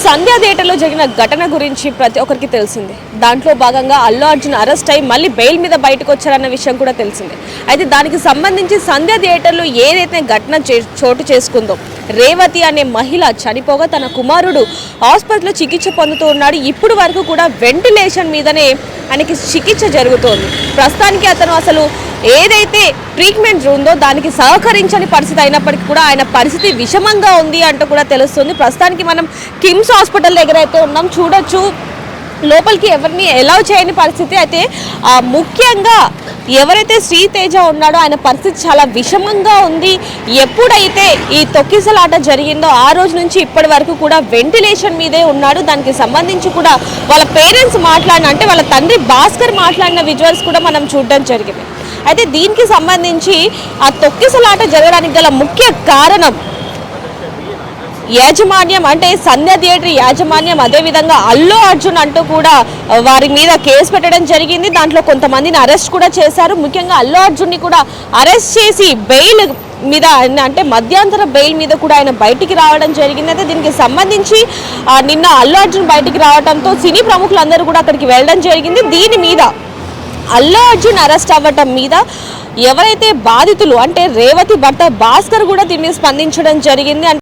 సంధ్యా థియేటర్లో జరిగిన ఘటన గురించి ప్రతి ఒక్కరికి తెలిసిందే. దాంట్లో భాగంగా అల్లు అర్జున్ అరెస్ట్ అయ్యి మళ్ళీ బెయిల్ మీద బయటకు వచ్చారన్న విషయం కూడా తెలిసిందే. అయితే దానికి సంబంధించి సంధ్యా థియేటర్లో ఏదైతే ఘటన చోటు చేసుకుందో, రేవతి అనే మహిళ చనిపోగా తన కుమారుడు హాస్పిటల్లో చికిత్స పొందుతూ ఉన్నాడు. ఇప్పుడు వరకు కూడా వెంటిలేషన్ మీదనే ఆయనకి చికిత్స జరుగుతోంది. ప్రస్తుతానికి అతను అసలు ఏదైతే ట్రీట్మెంట్ ఉందో దానికి సహకరించని పరిస్థితి అయినప్పటికీ కూడా ఆయన పరిస్థితి విషమంగా ఉంది అంటూ కూడా తెలుస్తుంది. ప్రస్తుతానికి మనం కిమ్స్ హాస్పిటల్ దగ్గర అయితే ఉన్నాం. చూడొచ్చు లోపలికి ఎవరిని అలౌ చేయని పరిస్థితి. అయితే ముఖ్యంగా ఎవరైతే శ్రీతేజ ఉన్నాడో ఆయన పరిస్థితి చాలా విషమంగా ఉంది. ఎప్పుడైతే ఈ తొక్కిసలాట జరిగిందో ఆ రోజు నుంచి ఇప్పటి వరకు కూడా వెంటిలేషన్ మీదే ఉన్నాడు. దానికి సంబంధించి కూడా వాళ్ళ పేరెంట్స్ అంటే వాళ్ళ తండ్రి భాస్కర్ మాట్లాడిన విజువల్స్ కూడా మనం చూడడం జరిగింది. అయితే దీనికి సంబంధించి ఆ తొక్కిసలాట జరగడానికి గల ముఖ్య కారణం యాజమాన్యం, అంటే సంధ్యా థియేటర్ యాజమాన్యం, అదేవిధంగా అల్లు అర్జున్ అంటూ కూడా వారి మీద కేసు పెట్టడం జరిగింది. దాంట్లో కొంతమందిని అరెస్ట్ కూడా చేశారు. ముఖ్యంగా అల్లు అర్జున్ని కూడా అరెస్ట్ చేసి బెయిల్ మీద, అంటే మధ్యాంతర బెయిల్ మీద కూడా ఆయన బయటికి రావడం జరిగింది. అయితే దీనికి సంబంధించి నిన్న అల్లు అర్జున్ బయటికి రావడంతో సినీ ప్రముఖులందరూ కూడా అక్కడికి వెళ్ళడం జరిగింది. దీని మీద అల్లు అర్జున్ అరెస్ట్ అవ్వటం మీద ఎవరైతే బాధితులు అంటే రేవతి భర్త భాస్కర్ కూడా దీన్ని స్పందించడం జరిగింది.